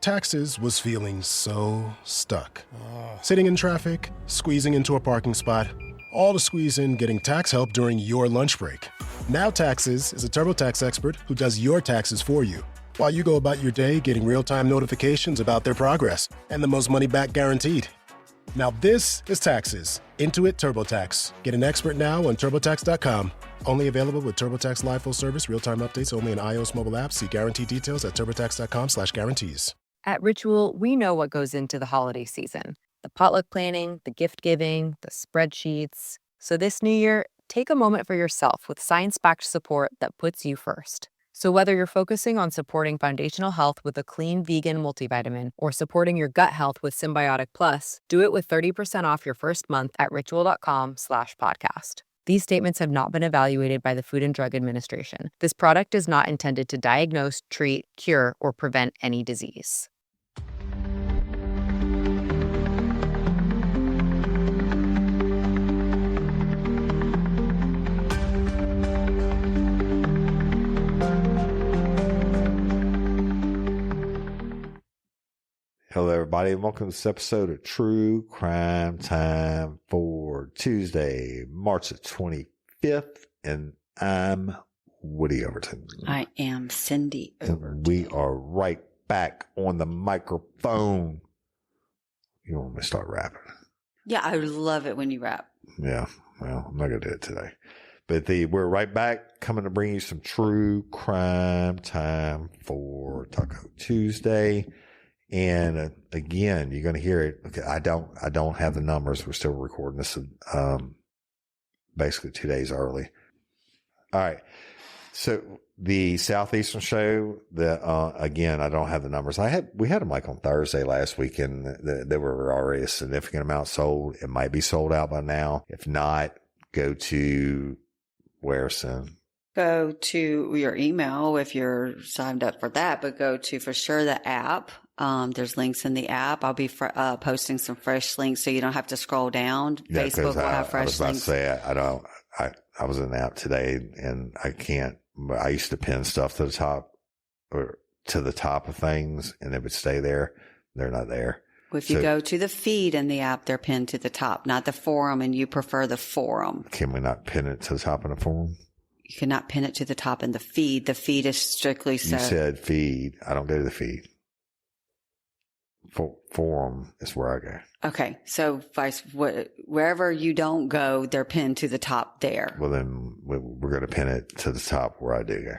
Taxes was feeling so stuck. Sitting in traffic, squeezing into a parking spot, all to squeeze in getting tax help during your lunch break. Now Taxes is a TurboTax expert who does your taxes for you, while you go about your day getting real-time notifications about their progress and the most money back guaranteed. Now this is Taxes. Intuit TurboTax. Get an expert now on TurboTax.com. Only available with TurboTax Live Full Service. Real-time updates only in iOS mobile apps. See guarantee details at TurboTax.com/guarantees. At Ritual, we know what goes into the holiday season. The potluck planning, the gift giving, the spreadsheets. So this new year, take a moment for yourself with science-backed support that puts you first. So whether you're focusing on supporting foundational health with a clean vegan multivitamin or supporting your gut health with Symbiotic Plus, do it with 30% off your first month at ritual.com/podcast. These statements have not been evaluated by the Food and Drug Administration. This product is not intended to diagnose, treat, cure, or prevent any disease. Hello, everybody, and welcome to this episode of True Crime Time for Tuesday, March the 25th, and I'm Woody Overton. I am Cyndi Overton. And we are right back on the microphone. You want me to start rapping? Yeah, I love it when you rap. Yeah, well, I'm not going to do it today. But we're right back, coming to bring you some True Crime Time for Taco Tuesday. And again, you're going to hear it. Okay, I don't have the numbers. We're still recording this, basically 2 days early. All right. So the Southeastern show, again, I don't have the numbers. We had them like on Thursday last week, and there were already a significant amount sold. It might be sold out by now. If not, go to where, son? Go to your email if you're signed up for that, but go to, for sure, the app. There's links in the app. I'll be posting some fresh links so you don't have to scroll down. Yeah, Facebook will have fresh links. I was about to say, I was in the app today and I can't, but I used to pin stuff to the top or to the top of things and it would stay there. They're not there. If you go to the feed in the app, they're pinned to the top, not the forum, and you prefer the forum. Can we not pin it to the top in the forum? You cannot pin it to the top in the feed. The feed is strictly set. You said feed. I don't go to the feed. Forum is where I go. Okay. So wherever you don't go, they're pinned to the top there. Well, then we're going to pin it to the top where I do go.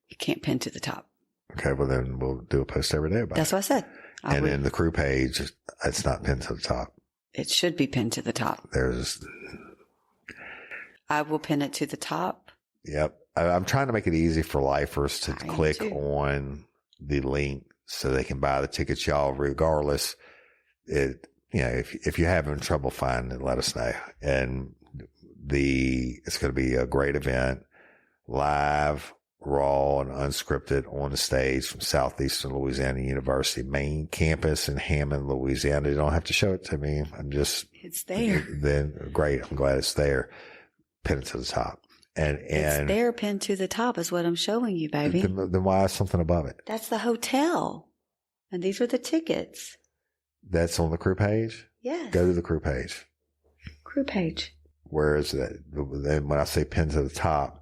You can't pin to the top. Okay. Well, then we'll do a post every day about That's it. what I said. And then the crew page, it's not pinned to the top. It should be pinned to the top. I will pin it to the top. Yep. I'm trying to make it easy for lifers to click on the link so they can buy the tickets, y'all, regardless. If you're having trouble finding it, let us know. And it's going to be a great event, live, raw, and unscripted on the stage from Southeastern Louisiana University main campus in Hammond, Louisiana. You don't have to show it to me. It's there. Then great. I'm glad it's there. Pin it to the top. And it's there pinned to the top is what I'm showing you, baby. Then why is something above it? That's the hotel. And these are the tickets. That's on the crew page? Yes. Go to the crew page. Crew page. Where is that? Then when I say pinned to the top,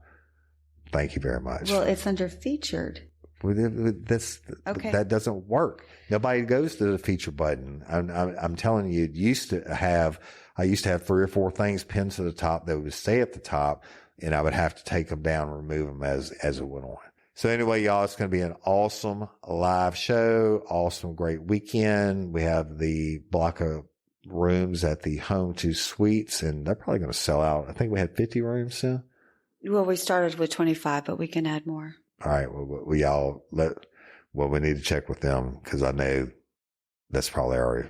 thank you very much. Well, it's under featured. Okay. That doesn't work. Nobody goes to the feature button. I'm telling you, I used to have 3 or 4 things pinned to the top that would stay at the top, and I would have to take them down and remove them as it went on. So anyway, y'all, it's going to be an awesome live show, awesome, great weekend. We have the block of rooms at the Home 2 Suites, and they're probably going to sell out. I think we had 50 rooms, so. Well, we started with 25, but we can add more. All right. Well, we need to check with them because I know that's probably already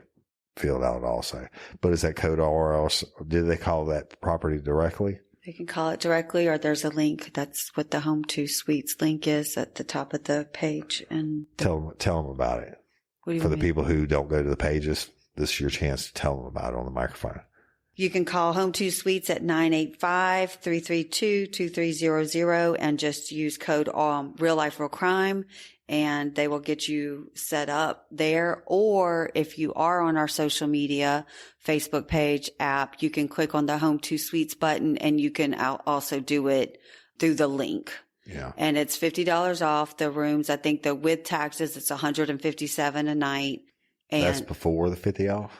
filled out also. But is that code R, or did they call that property directly? They can call it directly, or there's a link. That's what the Home 2 Suites link is at the top of the page. And tell them about it. For the people who don't go to the pages, this is your chance to tell them about it on the microphone. You can call Home 2 Suites at 985-332-2300 and just use code Real Life Real Crime, and they will get you set up there. Or if you are on our social media, Facebook page, app, you can click on the Home 2 Suites button, and you can also do it through the link. Yeah. And it's $50 off the rooms. I think that with taxes, it's $157 a night. And that's before the 50 off?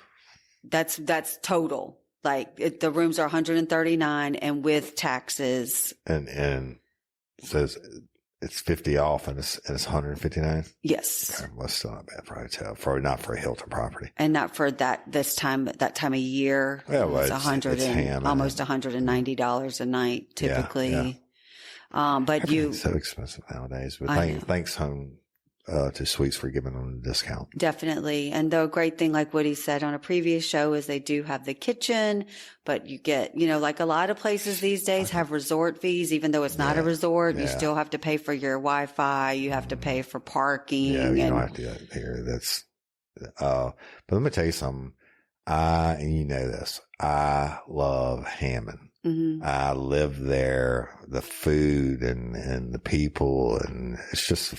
That's total. Like the rooms are $139, and with taxes. And it says it's 50 off and it's $159? Yes. Okay, well, that's still not bad for a hotel, not for a Hilton property. And not for that time of year. Yeah, well, it's almost $190 a night typically. Yeah. But everything's so expensive nowadays. But thanks Home to Suites for giving them a discount. Definitely. And the great thing, like Woody said on a previous show, is they do have the kitchen, but you get, like a lot of places these days have resort fees, even though it's not a resort. You still have to pay for your Wi-Fi. You have to pay for parking. Yeah, you don't have to do that here. That's, but let me tell you something. And you know this, I love Hammond. Mm-hmm. I live there, the food and the people, and it's just a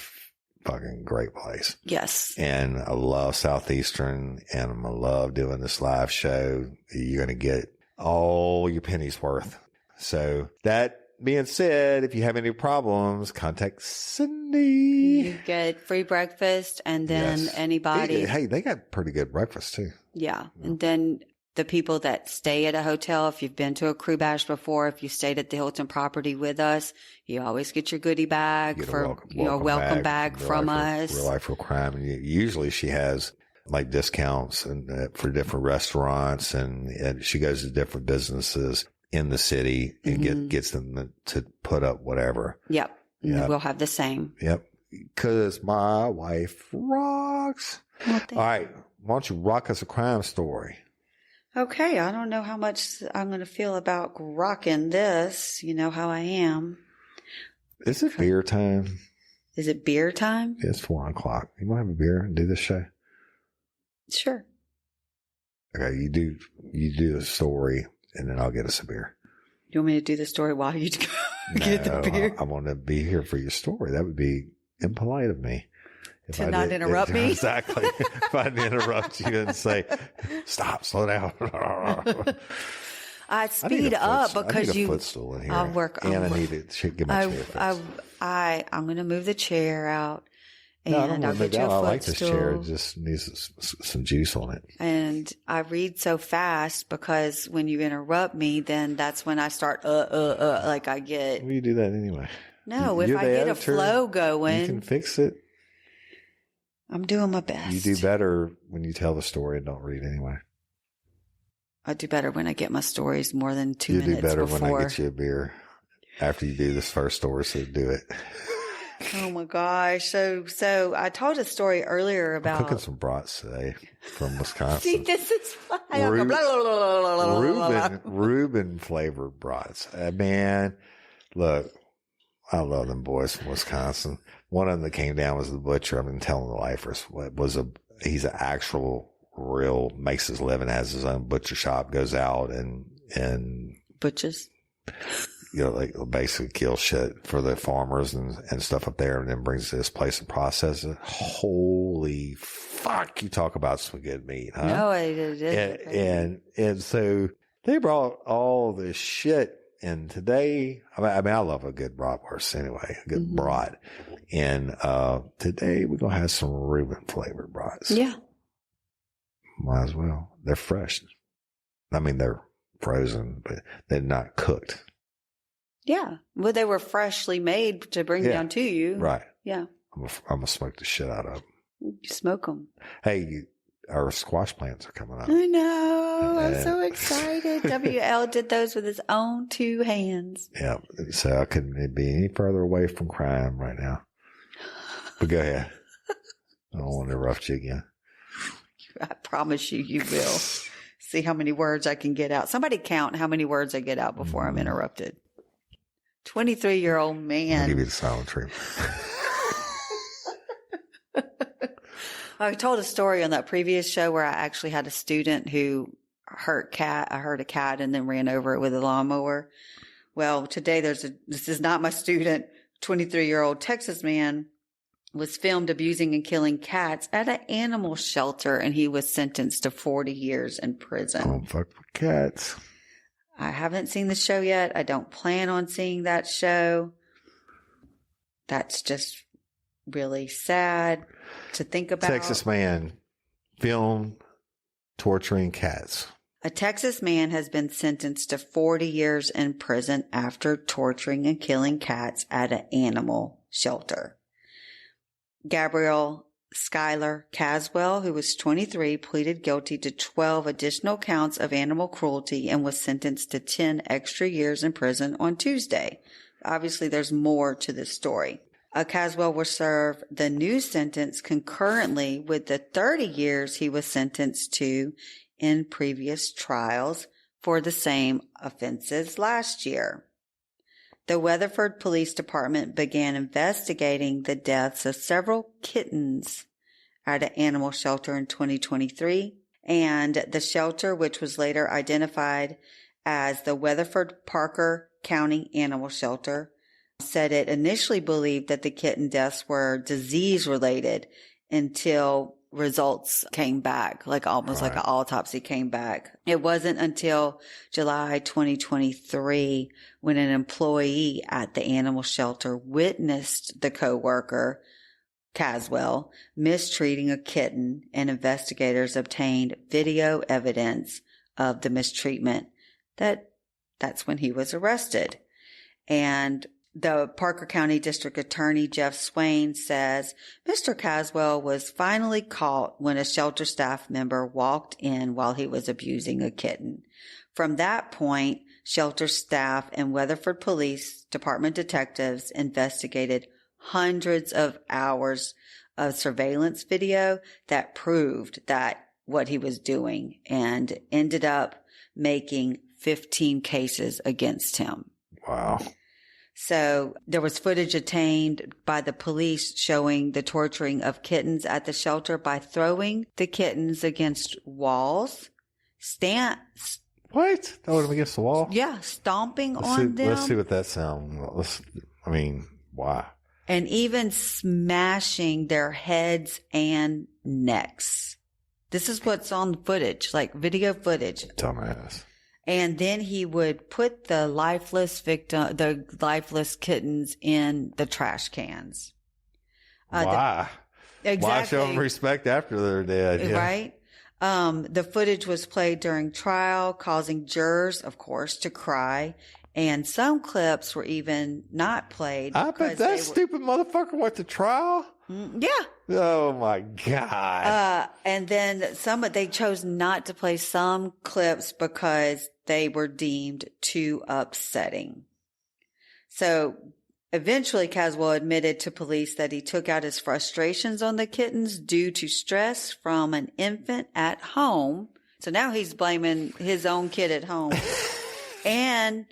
fucking great place. Yes. And I love Southeastern, and I love doing this live show. You're going to get all your pennies worth. So that being said, if you have any problems, contact Cyndi. You get free breakfast, and then anybody. Hey, they got pretty good breakfast too. Yeah. And then the people that stay at a hotel, if you've been to a crew bash before, if you stayed at the Hilton property with us, you always get your goodie bag welcome bag from us. Real Life, Real Crime. And usually she has like discounts and for different restaurants, and she goes to different businesses in the city and gets them to put up whatever. Yep. And we'll have the same. Yep. Because my wife rocks. Well, all right. Why don't you rock us a crime story? Okay, I don't know how much I'm going to feel about rocking this. You know how I am. Is it beer time? Is it beer time? It's 4:00. You want to have a beer and do this show? Sure. Okay, you do a story, and then I'll get us a beer. You want me to do the story while you get the beer? I want to be here for your story. That would be impolite of me. To not interrupt me? Exactly. If I didn't interrupt you and say, stop, slow down. I speed up because I need a footstool in here. I'll work on and I need to get my chair fixed. I'm going to move the chair out. And no, I don't want to move it out. I like this chair. It footstool. just needs some juice on it. And I read so fast because when you interrupt me, then that's when I start, like I get. Well, you do that anyway. No, if I get a flow going. You can fix it. I'm doing my best. You do better when you tell the story and don't read anyway. I do better when I get my stories more than 2 minutes before. You do better when I get you a beer after you do this first story, so do it. Oh my gosh. So I told a story earlier about. I'm cooking some brats today from Wisconsin. See, this is fine. Reuben flavored brats. Man, look, I love them boys from Wisconsin. One of them that came down was the butcher. I've been telling the lifers he's an actual real, makes his living, has his own butcher shop, goes out and butchers. Like basically kill shit for the farmers and stuff up there, and then brings it to this place and processes it. Holy fuck. You talk about some good meat, huh? No, it is. And so they brought all this shit. And today, I mean, I love a good bratwurst anyway, a good brat. And today we're going to have some Reuben flavored brats. Yeah. Might as well. They're fresh. I mean, they're frozen, but they're not cooked. Yeah. Well, they were freshly made to bring down to you. Right. Yeah. I'm going to smoke the shit out of them. You smoke them. Hey, our squash plants are coming up. I know. I'm so excited. WL did those with his own 2 hands. Yeah. So I couldn't be any further away from crime right now. But go ahead. I don't want to interrupt you again. I promise you will. See how many words I can get out. Somebody count how many words I get out before I'm interrupted. 23-year-old man. I'll give you the silent treatment. I told a story on that previous show where I actually had a student who hurt a cat and then ran over it with a lawnmower. Well, today this is not my student, 23-year-old Texas man was filmed abusing and killing cats at an animal shelter, and he was sentenced to 40 years in prison. Don't fuck with cats. I haven't seen the show yet. I don't plan on seeing that show. That's just really sad to think about. Texas man filmed torturing cats. A Texas man has been sentenced to 40 years in prison after torturing and killing cats at an animal shelter. Gabriel Skylar Caswell, who was 23, pleaded guilty to 12 additional counts of animal cruelty and was sentenced to 10 extra years in prison on Tuesday. Obviously, there's more to this story. Caswell will serve the new sentence concurrently with the 30 years he was sentenced to in previous trials for the same offenses last year. The Weatherford Police Department began investigating the deaths of several kittens at an animal shelter in 2023, and the shelter, which was later identified as the Weatherford Parker County Animal Shelter, said it initially believed that the kitten deaths were disease-related until results came back, like almost like an autopsy came back. It wasn't until July 2023 when an employee at the animal shelter witnessed the coworker, Caswell, mistreating a kitten, and investigators obtained video evidence of the mistreatment. That's when he was arrested. And the Parker County District Attorney Jeff Swain says Mr. Caswell was finally caught when a shelter staff member walked in while he was abusing a kitten. From that point, shelter staff and Weatherford Police Department detectives investigated hundreds of hours of surveillance video that proved that what he was doing and ended up making 15 cases against him. Wow. So there was footage obtained by the police showing the torturing of kittens at the shelter by throwing the kittens against walls. What? Throwing them against the wall? Yeah, stomping on them. Let's see what that sounds. Why? And even smashing their heads and necks. This is what's on the footage, like video footage. Dumbass. And then he would put the lifeless kittens in the trash cans. Why? Exactly. Why show them respect after they're dead? Yeah. Right? The footage was played during trial, causing jurors, of course, to cry. And some clips were even not played. I bet that stupid motherfucker went to trial. Yeah. Oh my God. And then they chose not to play some clips because they were deemed too upsetting. So eventually Caswell admitted to police that he took out his frustrations on the kittens due to stress from an infant at home. So now he's blaming his own kid at home. And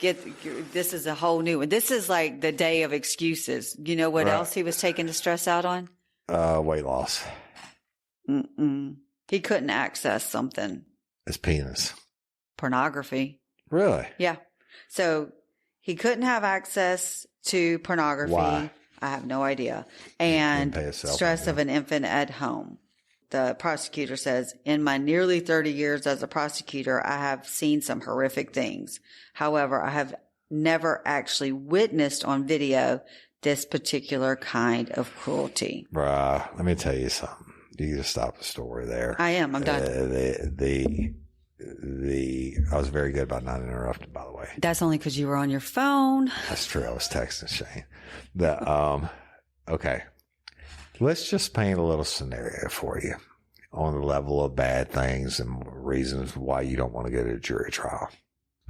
this is a whole new one. This is like the day of excuses. You know what else he was taking the stress out on? Weight loss. He couldn't access something. His penis. Pornography. Really? Yeah. So he couldn't have access to pornography. Why? I have no idea. And stress of an infant at home. The prosecutor says, in my nearly 30 years as a prosecutor, I have seen some horrific things. However, I have never actually witnessed on video this particular kind of cruelty. Bruh, let me tell you something. You can just stop the story there. I am. I'm done. I was very good about not interrupting, by the way. That's only because you were on your phone. That's true. I was texting Shane. Okay. Let's just paint a little scenario for you on the level of bad things and reasons why you don't want to go to a jury trial.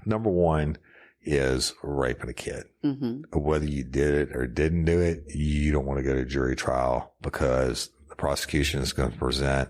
Number one is raping a kid. Mm-hmm. Whether you did it or didn't do it, you don't want to go to a jury trial because the prosecution is going to present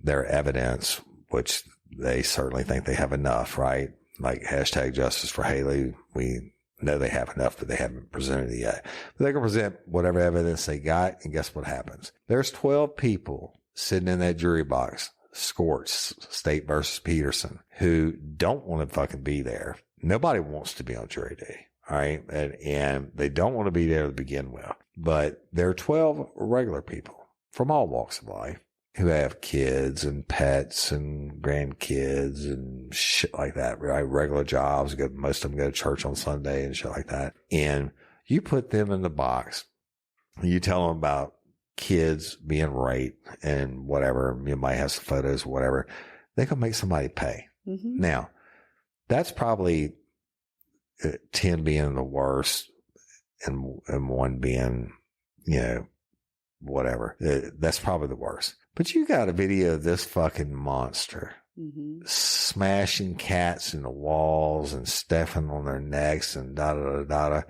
their evidence, which they certainly think they have enough, right? Like hashtag justice for Haley. We know they have enough, but they haven't presented it yet. But they can present whatever evidence they got, and guess what happens? There's 12 people sitting in that jury box, Scorch, State versus Peterson, who don't want to fucking be there. Nobody wants to be on jury day, all right? And they don't want to be there to begin with. But there are 12 regular people from all walks of life who have kids and pets and grandkids and shit like that, right? Regular jobs. Most of them go to church on Sunday and shit like that. And you put them in the box. You tell them about kids being raped and whatever. You might have some photos or whatever. They can make somebody pay. Mm-hmm. Now, that's probably 10 being the worst and 1 being, whatever. That's probably the worst. But you got a video of this fucking monster smashing cats in the walls and stepping on their necks and da-da-da-da-da.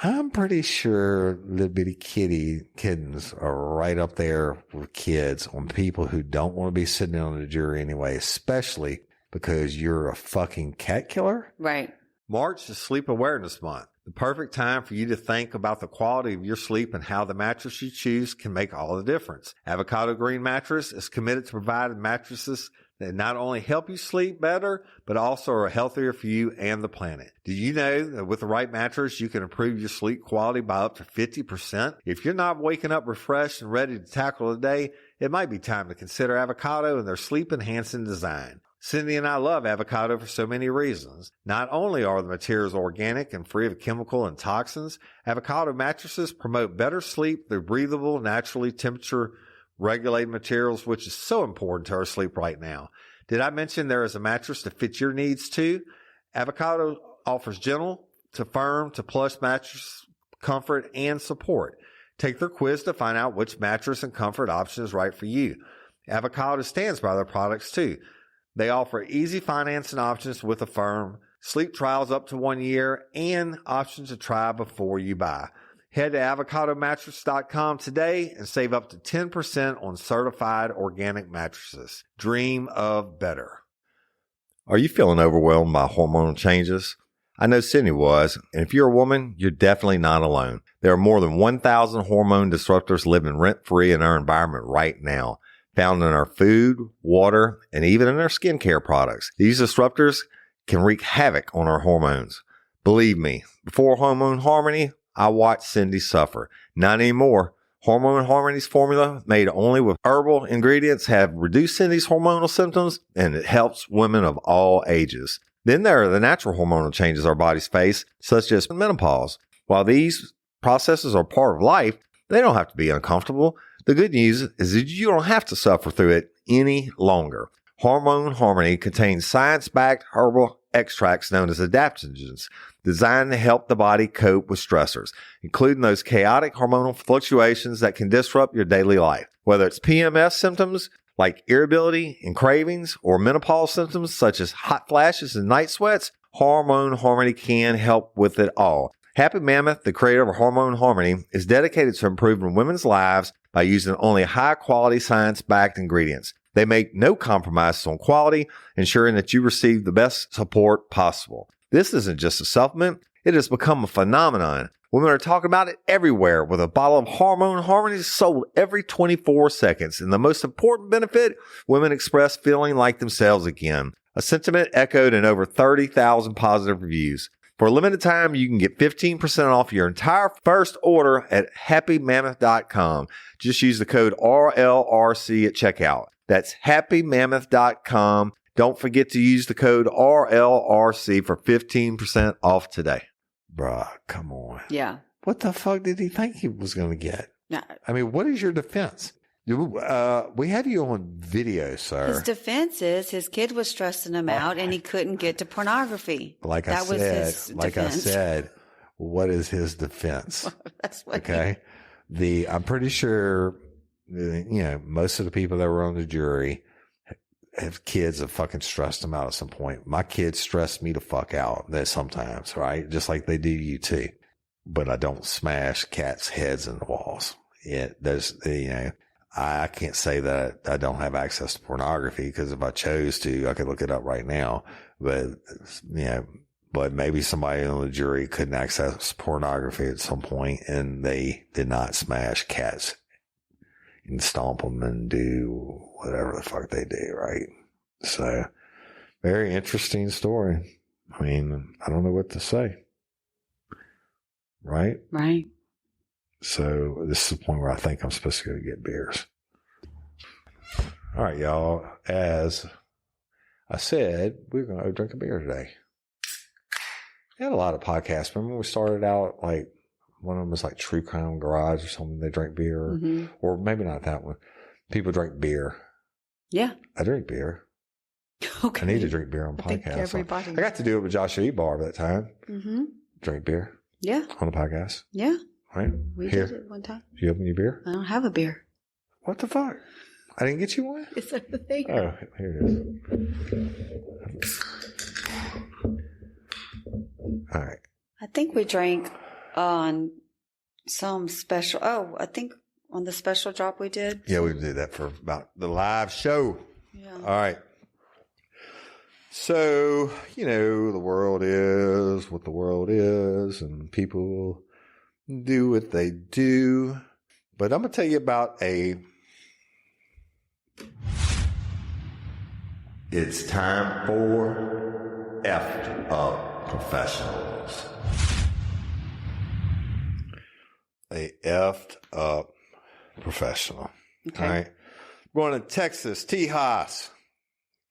I'm pretty sure little bitty kittens are right up there with kids on people who don't want to be sitting on the jury anyway, especially because you're a fucking cat killer. Right. March is Sleep Awareness Month. The perfect time for you to think about the quality of your sleep and how the mattress you choose can make all the difference. Avocado Green Mattress is committed to providing mattresses that not only help you sleep better, but also are healthier for you and the planet. Did you know that with the right mattress, you can improve your sleep quality by up to 50%? If you're not waking up refreshed and ready to tackle the day, it might be time to consider Avocado and their sleep-enhancing design. Cindy and I love Avocado for so many reasons. Not only are the materials organic and free of chemical and toxins, Avocado mattresses promote better sleep through breathable, naturally temperature-regulated materials, which is so important to our sleep right now. Did I mention there is a mattress to fit your needs too? Avocado offers gentle to firm to plush mattress comfort and support. Take their quiz to find out which mattress and comfort option is right for you. Avocado stands by their products too. They offer easy financing options with Affirm, sleep trials up to 1 year, and options to try before you buy. Head to avocadomattress.com today and save up to 10% on certified organic mattresses. Dream of better. Are you feeling overwhelmed by hormonal changes? I know Cindy was, and if you're a woman, you're definitely not alone. There are more than 1,000 hormone disruptors living rent-free in our environment right now, found in our food, water, and even in our skincare products. These disruptors can wreak havoc on our hormones. Believe me, before Hormone Harmony, I watched Cindy suffer. Not anymore. Hormone Harmony's formula, made only with herbal ingredients, have reduced Cindy's hormonal symptoms, and it helps women of all ages. Then there are the natural hormonal changes our bodies face, such as menopause. While these processes are part of life, they don't have to be uncomfortable. The good news is that you don't have to suffer through it any longer. Hormone Harmony contains science-backed herbal extracts known as adaptogens, designed to help the body cope with stressors, including those chaotic hormonal fluctuations that can disrupt your daily life. Whether it's PMS symptoms like irritability and cravings, or menopause symptoms such as hot flashes and night sweats, Hormone Harmony can help with it all. Happy Mammoth, the creator of Hormone Harmony, is dedicated to improving women's lives by using only high-quality, science-backed ingredients. They make no compromises on quality, ensuring that you receive the best support possible. This isn't just a supplement. It has become a phenomenon. Women are talking about it everywhere, with a bottle of Hormone Harmony sold every 24 seconds. And the most important benefit, women express feeling like themselves again. A sentiment echoed in over 30,000 positive reviews. For a limited time, you can get 15% off your entire first order at happymammoth.com. Just use the code RLRC at checkout. That's happymammoth.com. Don't forget to use the code RLRC for 15% off today. Bruh, come on. Yeah. What the fuck did he think he was going to get? No. I mean, what is your defense? We have you on video, sir. His defense is his kid was stressing him out and he couldn't get to pornorgraphy. Like I said, what is his defense? That's what okay. I'm pretty sure, most of the people that were on the jury have kids that fucking stressed them out at some point. My kids stress me the fuck out sometimes, right? Just like they do you too. But I don't smash cats' heads in the walls. I can't say that I don't have access to pornography, because if I chose to, I could look it up right now. But, but maybe somebody on the jury couldn't access pornography at some point and they did not smash cats and stomp them and do whatever the fuck they do, right? So, very interesting story. I mean, I don't know what to say. Right? Right. So this is the point where I think I'm supposed to go get beers. All right, y'all. As I said, we're going to go drink a beer today. We had a lot of podcasts. Remember when we started out, like, one of them was like True Crime Garage or something. They drank beer. Or maybe not that one. People drink beer. Yeah. I drink beer. Okay. I need to drink beer on podcasts. I got to do it with Joshua Ebar that time. Drink beer. Yeah. On the podcast. Yeah. Right. We did it one time. Did you open your beer? I don't have a beer. What the fuck? I didn't get you one? It's over there. Oh, here it is. All right. I think we drank on some special. Oh, I think on the special drop we did. Yeah, we did that for about the live show. Yeah. All right. So, the world is what the world is, and people do what they do. But I'm going to tell you about it's time for Effed Up Professionals. A effed up professional. Okay. All right. We're going to Texas, Tejas.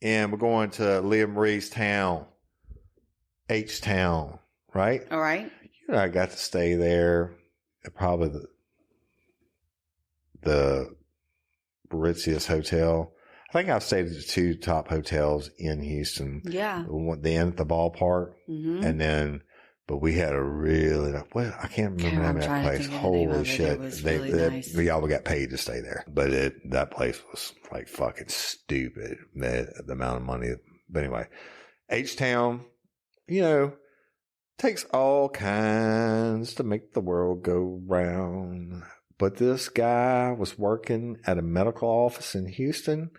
And we're going to Liam Reed's town, H-Town, right? All right. I got to stay there at probably the ritziest hotel. I think I've stayed at the 2 top hotels in Houston. Yeah. The inn at the ballpark. And then, but we had a really, I can't remember the name of that place. Holy shit. Y'all got paid to stay there. But that place was like fucking stupid. The amount of money. But anyway, H-Town, takes all kinds to make the world go round. But this guy was working at a medical office in Houston,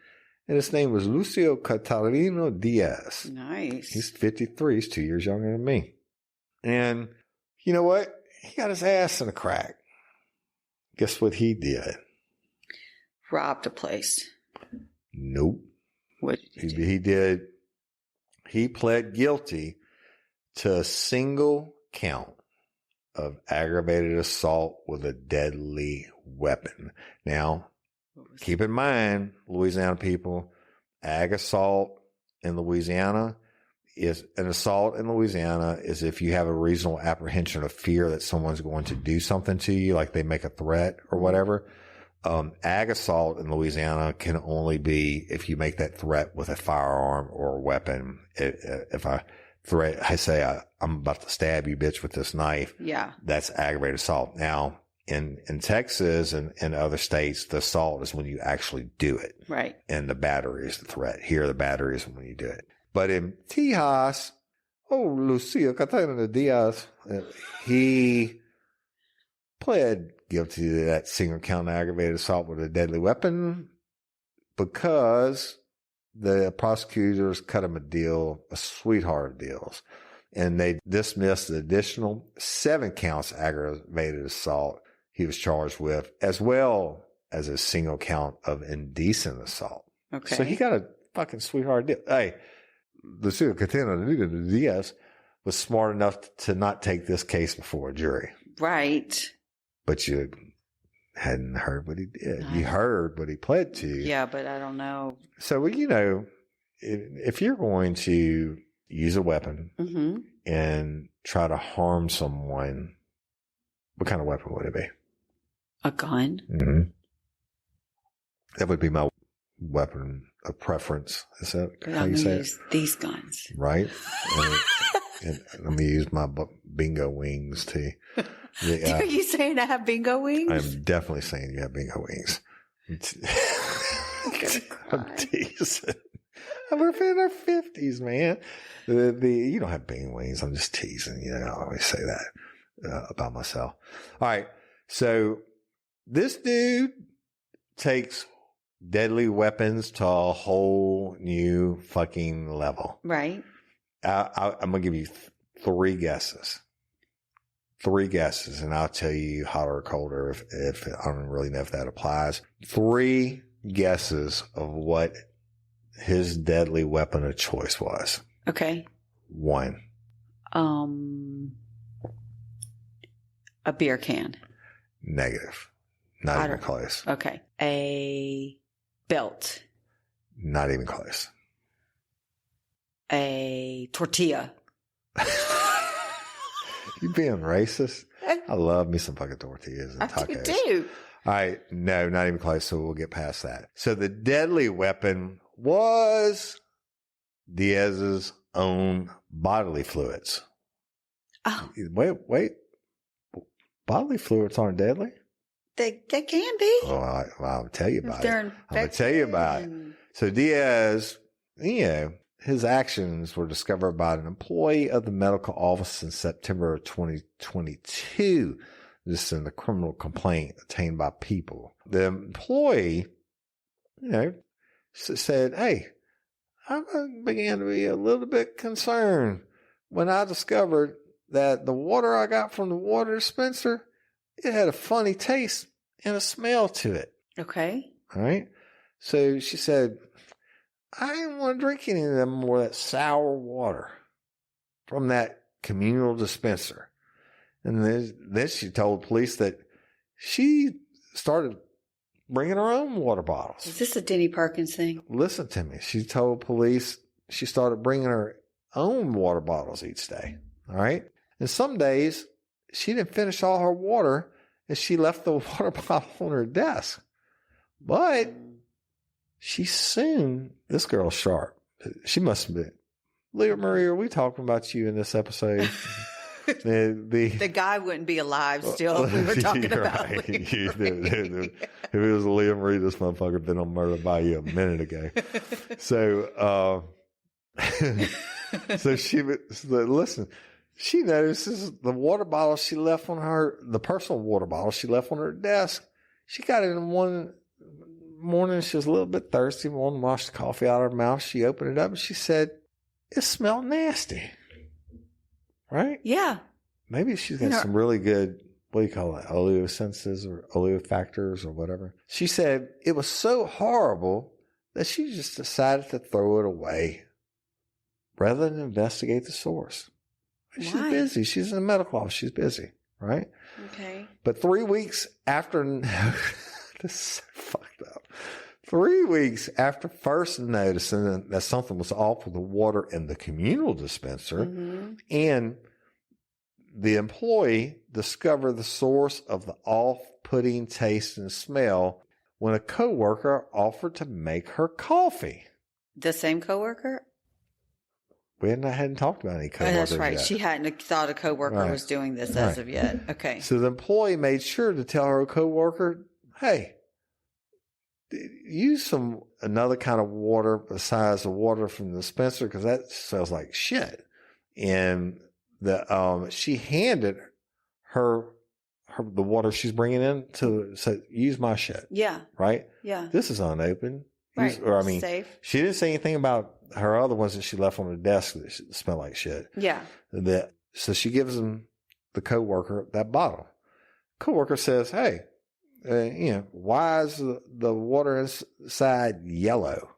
and his name was Lucio Catalino Diaz. Nice. He's 53. He's 2 years younger than me. And you know what? He got his ass in a crack. Guess what he did? Robbed a place. Nope. What did he do? He pled guilty to a single count of aggravated assault with a deadly weapon. Now, keep in mind, Louisiana people, ag assault in Louisiana is an assault in Louisiana is if you have a reasonable apprehension of fear that someone's going to do something to you, like they make a threat or whatever. Ag assault in Louisiana can only be if you make that threat with a firearm or a weapon. If I say I'm about to stab you, bitch, with this knife. Yeah. That's aggravated assault. Now, in Texas and other states, the assault is when you actually do it. Right. And the battery is the threat. Here, the battery is when you do it. But in Tejas, Lucio Catalina Diaz, he pled guilty to that single count aggravated assault with a deadly weapon because the prosecutors cut him a sweetheart of deals, and they dismissed the additional 7 counts aggravated assault he was charged with, as well as a single count of indecent assault. Okay. So he got a fucking sweetheart deal. Hey, Lucio Catalina Diaz was smart enough to not take this case before a jury. Right. But you hadn't heard what he did. You heard what he pled to. Yeah, but I don't know. So, if you're going to use a weapon and try to harm someone, what kind of weapon would it be? A gun? Mm-hmm. That would be my weapon of preference. Is that how you say it? These guns. Right? and I'm going to use my bingo wings too. Are you saying I have bingo wings? I'm definitely saying you have bingo wings. I'm teasing. We're in our 50s, man. You don't have bingo wings. I'm just teasing. I always say that about myself. All right. So this dude takes deadly weapons to a whole new fucking level. Right. I'm going to give you 3 guesses. 3 guesses, and I'll tell you hotter or colder if I don't really know if that applies. 3 guesses of what his deadly weapon of choice was. Okay. 1. A beer can. Negative. Not even close. Okay. A belt. Not even close. A tortilla. You being racist? I love me some fucking tortillas and tacos. I do. All right. No, not even close. So we'll get past that. So the deadly weapon was Diaz's own bodily fluids. Oh. Wait. Bodily fluids aren't deadly? They can be. Oh, I'll tell you about it. I'm going to tell you about it. So Diaz, his actions were discovered by an employee of the medical office in September of 2022. This is a criminal complaint obtained by People. The employee, said, hey, I began to be a little bit concerned when I discovered that the water I got from the water dispenser, it had a funny taste and a smell to it. Okay. All right. So she said, I didn't want to drink any of them more of that sour water from that communal dispenser. And then she told police that she started bringing her own water bottles. Is this a Denny Perkins thing? Listen to me. She told police she started bringing her own water bottles each day. All right. And some days she didn't finish all her water and she left the water bottle on her desk. But this girl's sharp. She must have been. Leah Marie, are we talking about you in this episode? The guy wouldn't be alive still if we were talking about right. If it was Leah Marie, this motherfucker had been on Murder by You a minute ago. So, listen, she notices the water bottle she left on the personal water bottle she left on her desk. She got it in one morning. She was a little bit thirsty, wanted to wash the coffee out of her mouth. She opened it up and she said, it smelled nasty. Right? Yeah. Maybe she's got some really good, what do you call it, oleosenses or oleofactors or whatever. She said it was so horrible that she just decided to throw it away rather than investigate the source. She's busy. She's in the medical office. She's busy. Right? Okay. But 3 weeks after, this is so fucked up. 3 weeks after first noticing that something was off with the water in the communal dispenser, and the employee discovered the source of the off-putting taste and smell when a coworker offered to make her coffee. The same coworker? We hadn't talked about any coworkers. That's right. Yet. She hadn't thought a coworker was doing this as of yet. Okay. So the employee made sure to tell her coworker, hey, use another kind of water besides the water from the dispenser because that smells like shit. And she handed her the water she's bringing in to say, use my shit. Yeah. Right? Yeah. This is unopened. Right. Safe. She didn't say anything about her other ones that she left on her desk that smell like shit. Yeah. So she gives the coworker that bottle. Coworker says, hey, why is the water inside yellow?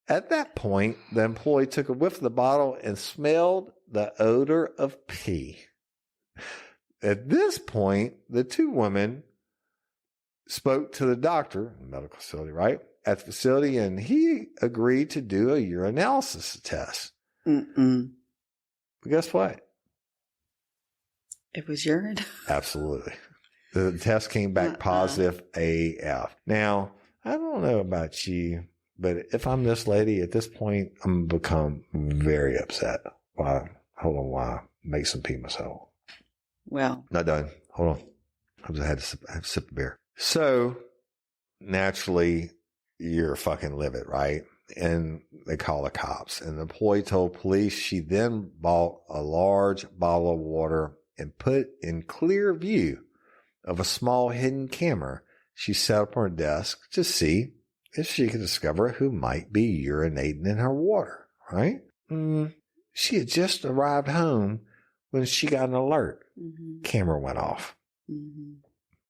At that point, the employee took a whiff of the bottle and smelled the odor of pee. At this point, the two women spoke to the doctor, the medical facility, right? At the facility, and he agreed to do a urinalysis test. But guess what? It was urine? Absolutely. The test came back positive AF. Now, I don't know about you, but if I'm this lady at this point, I'm going to become very upset. Why? Hold on, why? Make some pee myself. Well. Not done. Hold on. I just had to have a sip of beer. So, naturally, you're fucking livid, right? And they call the cops. And the employee told police she then bought a large bottle of water and put in clear view of a small hidden camera she set up on her desk to see if she could discover who might be urinating in her water, right? She had just arrived home when she got an alert. Camera went off. And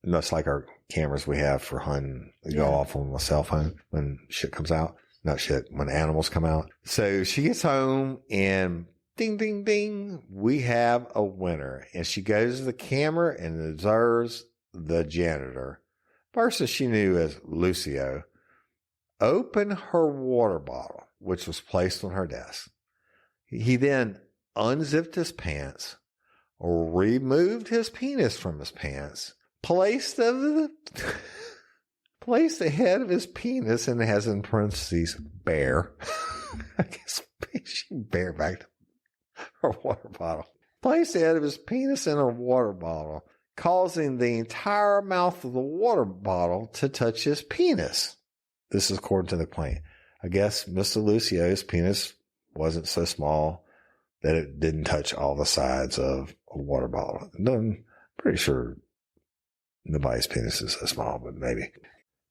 that's like our cameras we have for hunting. They go off on my cell phone when shit comes out. Not shit, when animals come out. So she gets home and Ding, ding, ding. We have a winner. And she goes to the camera and observes the janitor, person she knew as Lucio, open her water bottle, which was placed on her desk. He then unzipped his pants, removed his penis from his pants, placed the head of his penis, and it has in parentheses, bare. I guess she barebacked her water bottle. Placed the head of his penis in her water bottle, causing the entire mouth of the water bottle to touch his penis. This is according to the complaint. I guess Mr. Lucio's penis wasn't so small that it didn't touch all the sides of a water bottle. I'm pretty sure nobody's penis is so small, but maybe.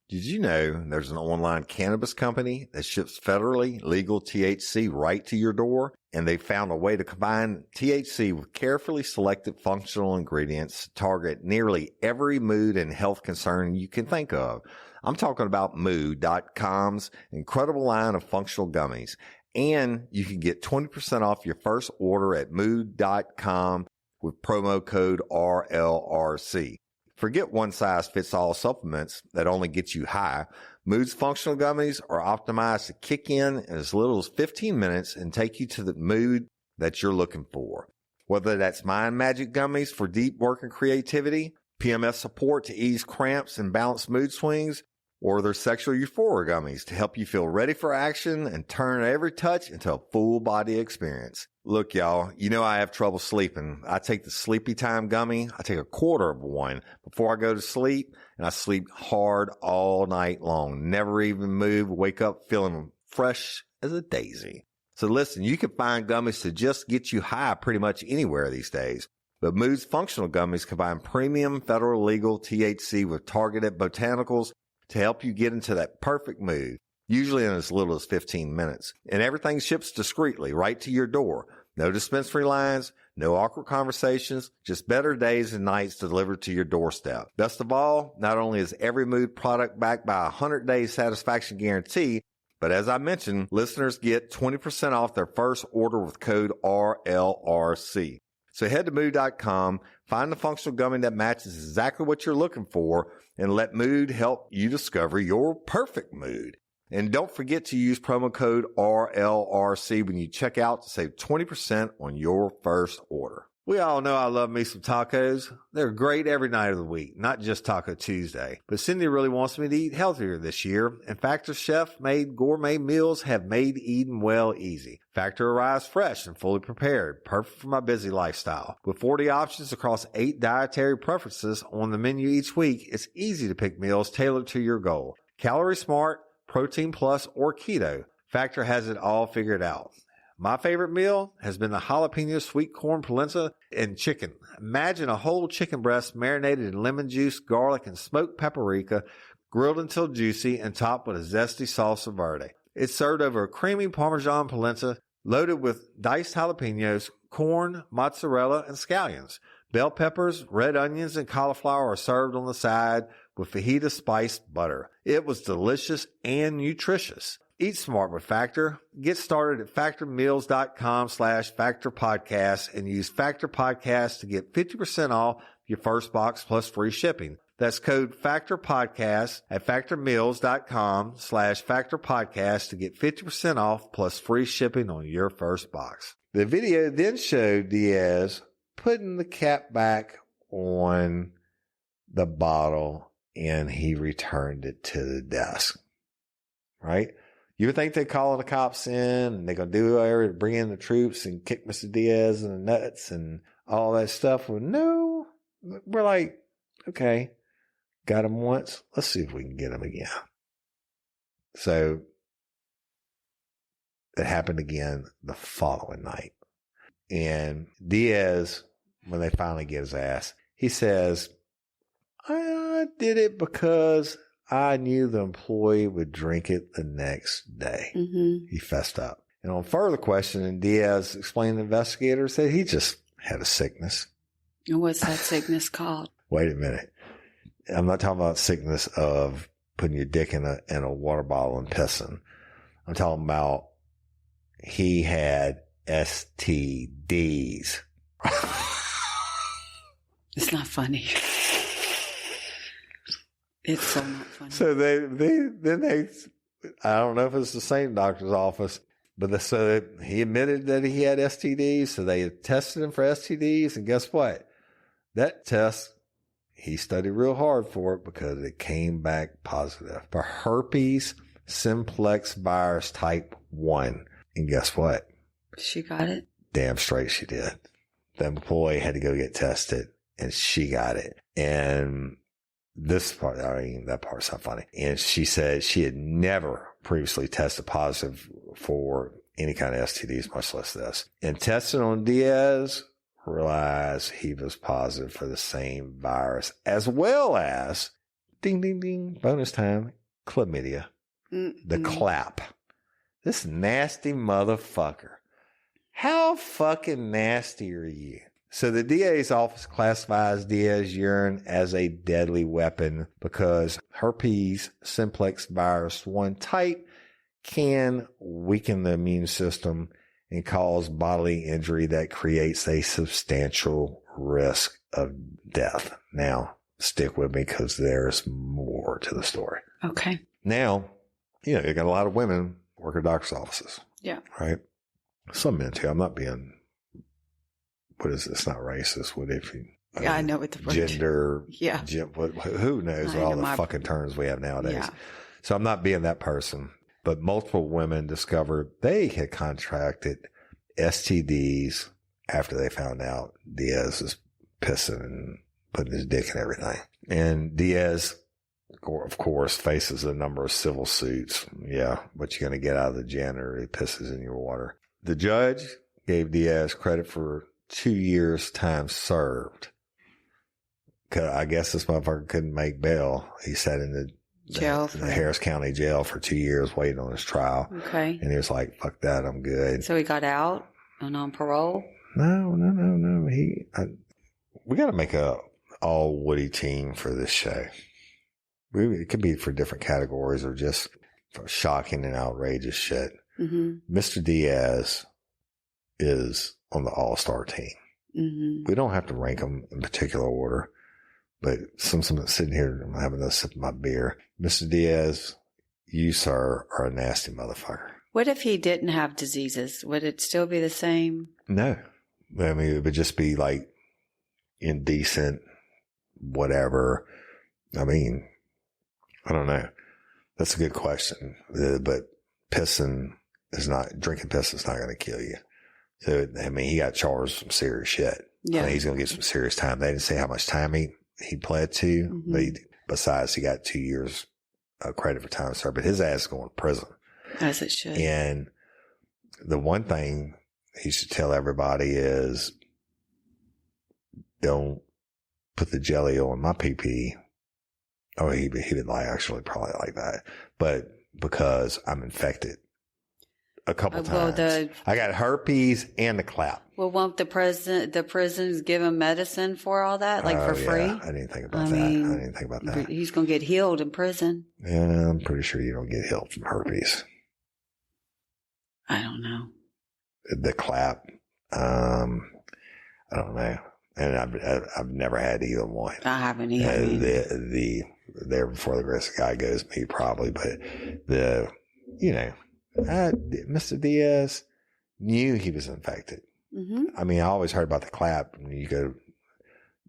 Did you know there's an online cannabis company that ships federally legal THC right to your door? And they found a way to combine THC with carefully selected functional ingredients to target nearly every mood and health concern you can think of. I'm talking about Mood.com's incredible line of functional gummies. And you can get 20% off your first order at Mood.com with promo code RLRC. Forget one-size-fits-all supplements that only get you high. Mood's functional gummies are optimized to kick in as little as 15 minutes and take you to the mood that you're looking for. Whether that's Mind Magic gummies for deep work and creativity, PMS support to ease cramps and balance mood swings, or their sexual euphoria gummies to help you feel ready for action and turn every touch into a full body experience. Look, y'all, you know I have trouble sleeping. I take the Sleepy Time gummy. I take a quarter of one before I go to sleep, and I sleep hard all night long. Never even move, wake up feeling fresh as a daisy. So listen, you can find gummies to just get you high pretty much anywhere these days. But Mood's functional gummies combine premium federal legal THC with targeted botanicals to help you get into that perfect mood, usually in as little as 15 minutes. And everything ships discreetly right to your door. No dispensary lines, no awkward conversations, just better days and nights delivered to your doorstep. Best of all, not only is every Mood product backed by a 100-day satisfaction guarantee, but as I mentioned, listeners get 20% off their first order with code RLRC. So head to Mood.com, find the functional gummy that matches exactly what you're looking for, and let Mood help you discover your perfect mood. And don't forget to use promo code RLRC when you check out to save 20% on your first order. We all know I love me some tacos. They're great every night of the week, not just Taco Tuesday. But Cyndi really wants me to eat healthier this year, and Factor's chef-made gourmet meals have made eating well easy. Factor arrives fresh and fully prepared, perfect for my busy lifestyle. With 40 options across 8 dietary preferences on the menu each week, it's easy to pick meals tailored to your goal. Calorie Smart, Protein Plus, or Keto, Factor has it all figured out. My favorite meal has been the jalapeno sweet corn polenta and chicken. Imagine a whole chicken breast marinated in lemon juice, garlic, and smoked paprika, grilled until juicy and topped with a zesty salsa verde. It's served over a creamy Parmesan polenta loaded with diced jalapenos, corn, mozzarella, and scallions. Bell peppers, red onions, and cauliflower are served on the side with fajita spiced butter. It was delicious and nutritious. Eat smart with Factor. Get started at factormeals.com/factorpodcast and use Factor Podcast to get 50% off your first box plus free shipping. That's code FACTORPODCAST at factormeals.com/factorpodcast to get 50% off plus free shipping on your first box. The video then showed Diaz putting the cap back on the bottle and he returned it to the desk. Right? You would think they're calling the cops in and they're going to do whatever to bring in the troops and kick Mr. Diaz in the nuts and all that stuff. Well, no, we're like, okay, got him once. Let's see if we can get him again. So it happened again the following night. And Diaz, when they finally get his ass, he says, I did it because I knew the employee would drink it the next day. Mm-hmm. He fessed up. And on further questioning, Diaz explained to the investigator, said he just had a sickness. And what's that sickness called? Wait a minute. I'm not talking about sickness of putting your dick in a water bottle and pissing. I'm talking about he had STDs. It's not funny. It's so not funny. So they I don't know if it's the same doctor's office, but so he admitted that he had STDs. So they tested him for STDs. And guess what? That test, he studied real hard for it because it came back positive for herpes simplex virus type 1. And guess what? She got it? Damn straight she did. The employee had to go get tested and she got it. And this part, that part's not funny. And she said she had never previously tested positive for any kind of STDs, much less this. And testing on Diaz, realized he was positive for the same virus, as well as, ding, ding, ding, bonus time, chlamydia. The clap. This nasty motherfucker. How fucking nasty are you? So the DA's office classifies Diaz's urine as a deadly weapon because herpes simplex virus 1 type can weaken the immune system and cause bodily injury that creates a substantial risk of death. Now, stick with me because there's more to the story. Okay. Now, you got a lot of women work at doctor's offices. Yeah. Right? Some men too. I'm not being... What is this? Not racist. What if you? I know what the word. Gender. Yeah. Who knows all the fucking terms we have nowadays? Yeah. So I'm not being that person. But multiple women discovered they had contracted STDs after they found out Diaz was pissing and putting his dick in everything. And Diaz, of course, faces a number of civil suits. Yeah, what you going to get out of the janitor who pisses in your water? The judge gave Diaz credit for 2 years time served. I guess this motherfucker couldn't make bail. He sat in the Harris County jail for 2 years waiting on his trial. Okay. And he was like, fuck that, I'm good. So he got out and on parole? No. We got to make a all Woody team for this show. It could be for different categories or just for shocking and outrageous shit. Mm-hmm. Mr. Diaz is on the all-star team. Mm-hmm. We don't have to rank them in particular order, but since I'm sitting here, I'm having a sip of my beer. Mr. Diaz, you, sir, are a nasty motherfucker. What if he didn't have diseases? Would it still be the same? No. I mean, it would just be like indecent, whatever. I mean, I don't know. That's a good question. But drinking piss is not going to kill you. So, I mean, he got charged with some serious shit. Yeah. I mean, he's going to get some serious time. They didn't say how much time he pled to. Mm-hmm. But besides, he got 2 years credit for time served. But his ass is going to prison. As it should. And the one thing he should tell everybody is don't put the jelly on my pee-pee. Oh, he would probably like that. But because I'm infected. A couple times. I got herpes and the clap. Well, won't the prisons give him medicine for all that, for free? I didn't think about that. He's going to get healed in prison. Yeah, I'm pretty sure you don't get healed from herpes. I don't know. The clap, I don't know, and I've never had either one. I haven't either. There before the rest of the guy goes, me probably, but Mr. Diaz knew he was infected. Mm-hmm. I mean, I always heard about the clap when you go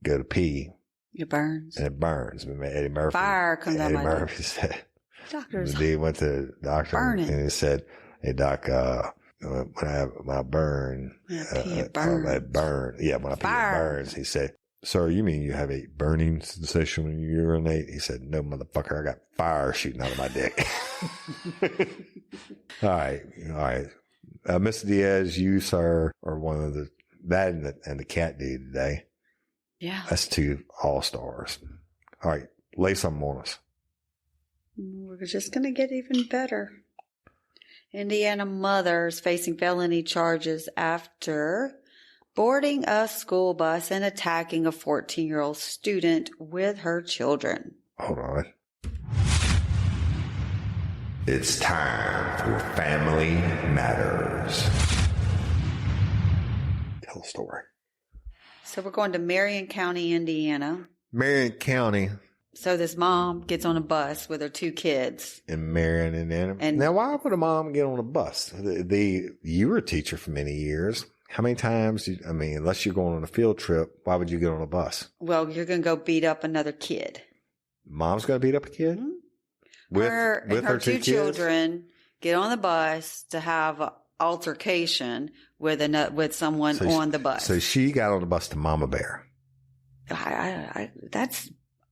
to pee. It burns. And it burns. Eddie Murphy. Fire comes out my Murphy said. Doctors. He went to the doctor burning. And he said, "Hey doc, when I burn, it burns. I burn. Yeah, when I pee, it burns." He said, "Sir, you mean you have a burning sensation when you urinate?" He said, "No, motherfucker, I got fire shooting out of my dick." All right. Mr. Diaz, you, sir, are one of that and the cat dude today. Yeah. That's 2 all-stars. All right. Lay something on us. We're just going to get even better. Indiana mother is facing felony charges after boarding a school bus and attacking a 14-year-old student with her children. Hold on. It's time for Family Matters. the story. So we're going to Marion County, Indiana. Marion County. So this mom gets on a bus with her 2 kids. In Marion, Indiana. And now, why would a mom get on a bus? You were a teacher for many years. How many times, unless you're going on a field trip, why would you get on a bus? Well, you're going to go beat up another kid. Mom's going to beat up a kid? Mm-hmm. With her 2 kids? children get on the bus to have an altercation with someone on the bus. So she got on the bus to Mama Bear. That's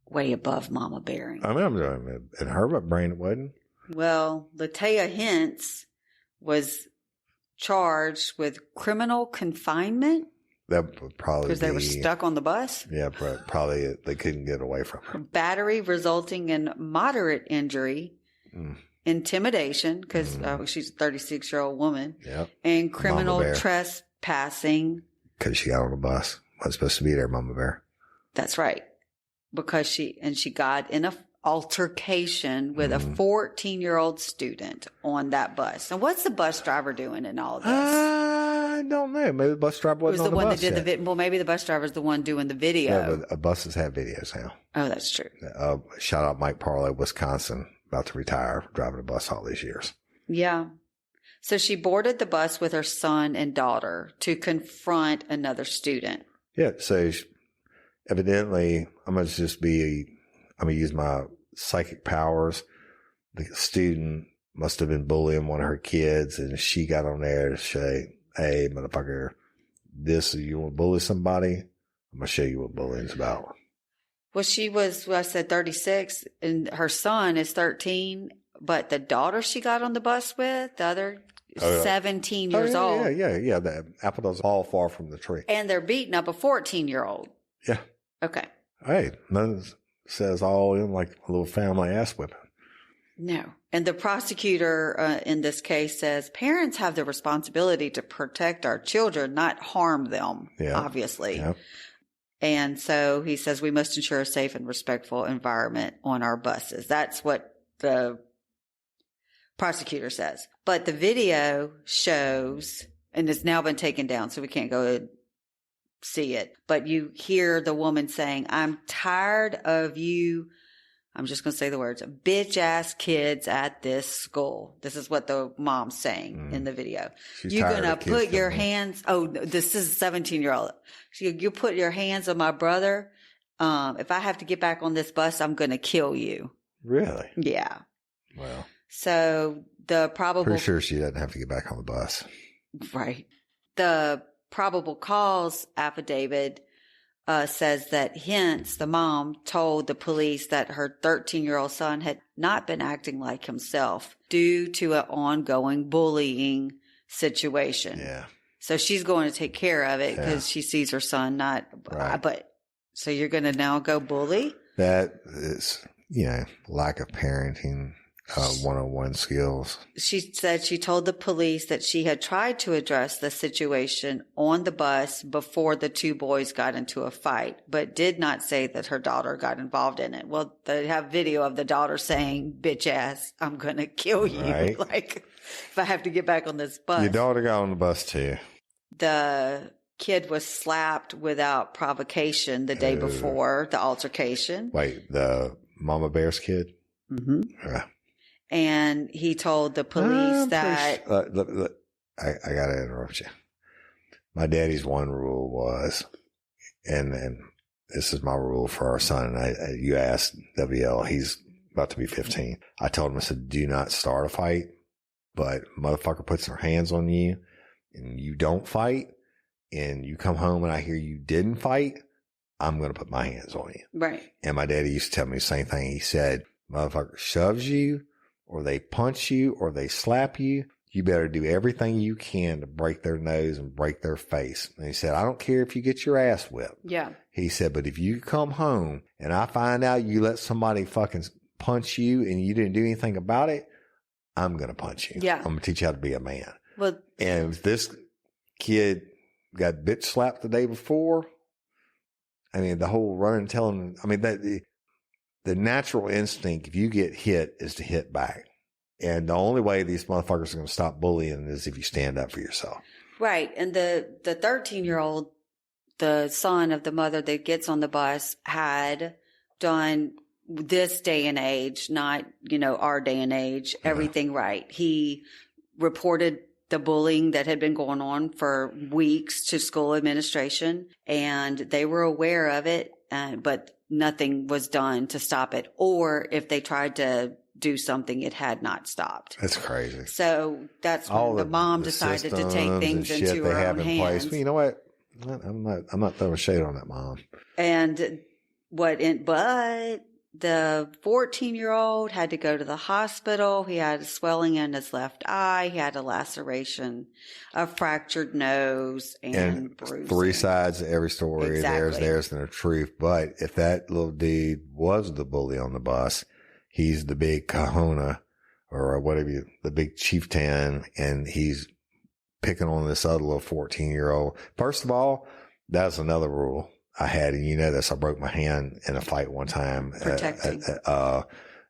way above Mama Bearing. I mean, in her brain it wasn't. Well, Latea Hintz was charged with criminal confinement. That would probably because they were stuck on the bus. Yeah, probably they couldn't get away from her. Battery resulting in moderate injury, intimidation because she's a 36-year-old woman. Yep. And criminal trespassing because she got on the bus. Wasn't supposed to be there, Mama Bear. That's right. Because she got in an altercation with a 14-year-old student on that bus. And what's the bus driver doing in all of this? I don't know. Maybe the bus driver wasn't on the bus. Was the one that did well, maybe the bus driver's the one doing the video. Yeah, but buses have videos now. Oh, that's true. Shout out Mike Parlow, Wisconsin, about to retire, driving a bus all these years. Yeah. So she boarded the bus with her son and daughter to confront another student. Yeah. So evidently, I'm going to use my psychic powers. The student must have been bullying one of her kids, and she got on there to say, "Hey, motherfucker, you want to bully somebody? I'm going to show you what bullying's about." Well, she was, I said 36, and her son is 13, but the daughter she got on the bus with, the other 17 years old. Yeah. The apple doesn't fall far from the tree. And they're beating up a 14-year-old. Yeah. Okay. Hey, none says all in like a little family ass whipping. No. And the prosecutor in this case says parents have the responsibility to protect our children, not harm them, obviously. Yeah. And so he says we must ensure a safe and respectful environment on our buses. That's what the prosecutor says. But the video shows, and it's now been taken down, so we can't go see it. But you hear the woman saying, "I'm tired of you," I'm just going to say the words, "bitch ass kids at this school." This is what the mom's saying in the video. You're going to put your hands, this is a 17-year-old. You put your hands on my brother. If I have to get back on this bus, I'm going to kill you. Really? Yeah. Well. So pretty sure she doesn't have to get back on the bus. Right. The probable cause affidavit says that Hintz, the mom, told the police that her 13-year-old son had not been acting like himself due to an ongoing bullying situation. Yeah. So she's going to take care of it because she sees her son not. Right. But so you're going to now go bully? That is, lack of parenting. 101 skills. She said she told the police that she had tried to address the situation on the bus before the 2 boys got into a fight, but did not say that her daughter got involved in it. Well, they have video of the daughter saying, "Bitch ass, I'm going to kill you." Right. Like, if I have to get back on this bus. Your daughter got on the bus too. The kid was slapped without provocation the day before the altercation. Wait, the Mama Bear's kid? Mm-hmm. Yeah. And he told the police that... Look, I got to interrupt you. My daddy's one rule was, and this is my rule for our son, and you asked WL, he's about to be 15. I told him, I said, do not start a fight, but motherfucker puts their hands on you, and you don't fight, and you come home and I hear you didn't fight, I'm going to put my hands on you. Right. And my daddy used to tell me the same thing. He said, motherfucker shoves you, or they punch you, or they slap you, you better do everything you can to break their nose and break their face. And he said, I don't care if you get your ass whipped. Yeah. He said, but if you come home and I find out you let somebody fucking punch you and you didn't do anything about it, I'm going to punch you. Yeah. I'm going to teach you how to be a man. Well, and if this kid got bitch slapped the day before, I mean, the whole running, telling, I mean, the natural instinct, if you get hit, is to hit back. And the only way these motherfuckers are going to stop bullying is if you stand up for yourself. Right. And the 13-year-old, the son of the mother that gets on the bus, had done this day and age, not, our day and age, everything right. He reported the bullying that had been going on for weeks to school administration, and they were aware of it, but nothing was done to stop it. Or if they tried to do something, it had not stopped. That's crazy. So that's when the mom decided to take things into her own hands. Well, you know what? I'm not throwing shade on that mom. And but the 14-year-old had to go to the hospital. He had a swelling in his left eye. He had a laceration, a fractured nose, and bruising. 3 sides of every story. Exactly. There's the truth. But if that little dude was the bully on the bus, he's the big kahuna or whatever, the big chieftain, and he's picking on this other little 14-year-old. First of all, that's another rule I had, and this, I broke my hand in a fight one time. Protecting.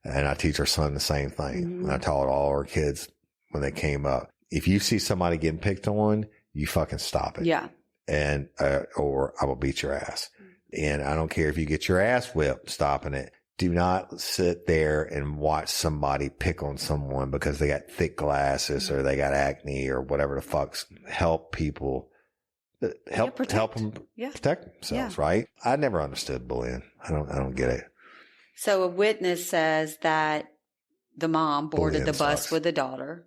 And I teach our son the same thing. Mm-hmm. And I taught all our kids when they came up. If you see somebody getting picked on, you fucking stop it. Yeah. And, or I will beat your ass. And I don't care if you get your ass whipped stopping it. Do not sit there and watch somebody pick on someone because they got thick glasses or they got acne or whatever the fuck's. Help people. Help them protect themselves, right? I never understood bullying. I don't get it. So a witness says that the mom boarded the bus with the daughter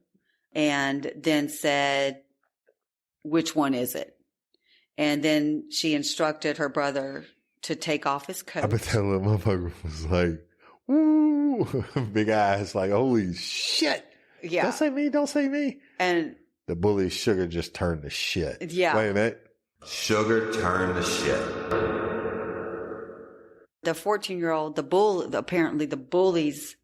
and then said, which one is it? And then she instructed her brother to take off his coat. I bet that little motherfucker was like, woo, big eyes, like, holy shit. Yeah. Don't say me. And the bully Sugar just turned to shit. Yeah. Wait a minute. Sugar turned to shit. The 14-year-old, apparently the bully's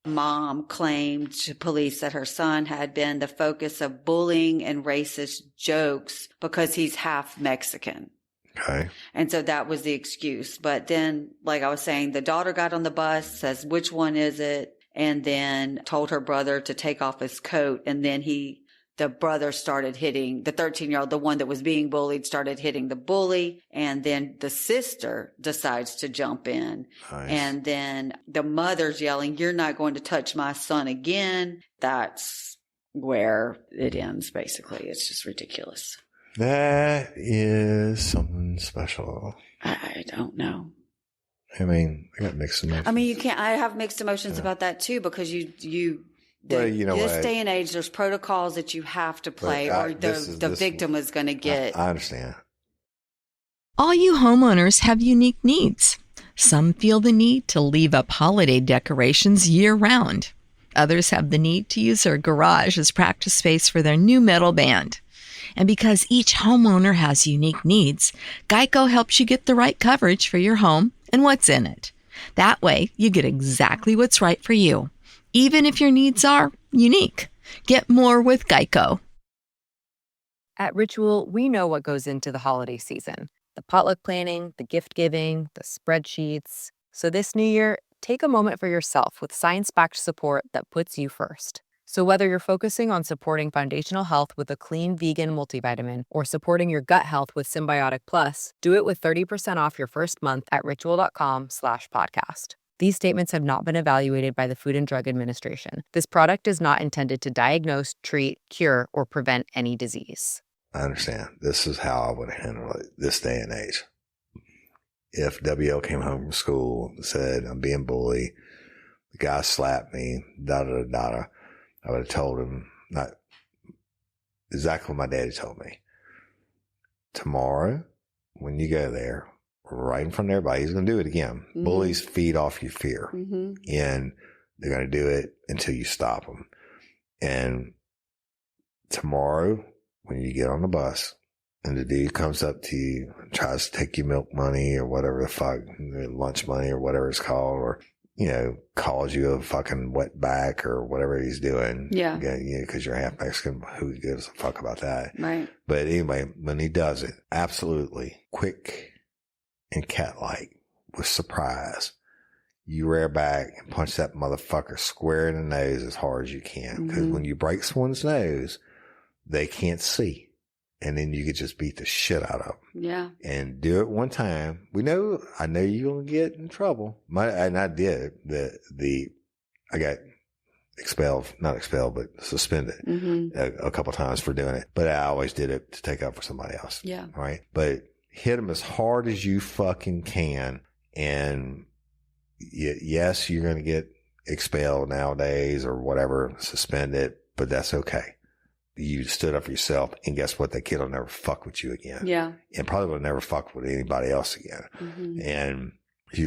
mom claimed to police that her son had been the focus of bullying and racist jokes because he's half Mexican. Okay. And so that was the excuse. But then, like I was saying, the daughter got on the bus, says, which one is it? And then told her brother to take off his coat. And then the brother started hitting the 13-year-old, the one that was being bullied, started hitting the bully. And then the sister decides to jump in. Nice. And then the mother's yelling, you're not going to touch my son again. That's where it ends, basically. It's just ridiculous. That is something special. I don't know. I mean, I got mixed emotions. I mean, I have mixed emotions about that too, because this day and age, there's protocols that you have to play, or the victim is going to get. I understand. All you homeowners have unique needs. Some feel the need to leave up holiday decorations year-round. Others have the need to use their garage as practice space for their new metal band. And because each homeowner has unique needs, Geico helps you get the right coverage for your home and what's in it. That way, you get exactly what's right for you, even if your needs are unique. Get more with Geico. At Ritual, we know what goes into the holiday season. The potluck planning, the gift giving, the spreadsheets. So this new year, take a moment for yourself with science-backed support that puts you first. So whether you're focusing on supporting foundational health with a clean vegan multivitamin or supporting your gut health with Symbiotic Plus, do it with 30% off your first month at ritual.com/podcast. These statements have not been evaluated by the Food and Drug Administration. This product is not intended to diagnose, treat, cure, or prevent any disease. I understand. This is how I would handle it this day and age. If WL came home from school and said, I'm being bullied, the guy slapped me, da-da-da-da, I would have told him not exactly what my daddy told me. Tomorrow, when you go there, right in front of everybody, he's going to do it again. Mm-hmm. Bullies feed off your fear. Mm-hmm. And they're going to do it until you stop them. And tomorrow, when you get on the bus and the dude comes up to you and tries to take your milk money or whatever the fuck, lunch money or whatever it's called, or calls you a fucking wetback or whatever he's doing. Yeah. Because you're half Mexican. Who gives a fuck about that? Right. But anyway, when he does it, absolutely quick and cat-like with surprise, you rear back and punch that motherfucker square in the nose as hard as you can. Because when you break someone's nose, they can't see. and then you could just beat the shit out of them. Yeah. And do it one time. I know you're going to get in trouble. And I did. I got not expelled, but suspended a couple times for doing it. But I always did it to take up for somebody else. Yeah. Right. But hit them as hard as you fucking can. And yes, you're going to get expelled nowadays or whatever, suspended, but that's okay. You stood up for yourself, and guess what? That kid will never fuck with you again. Yeah. And probably will never fuck with anybody else again. And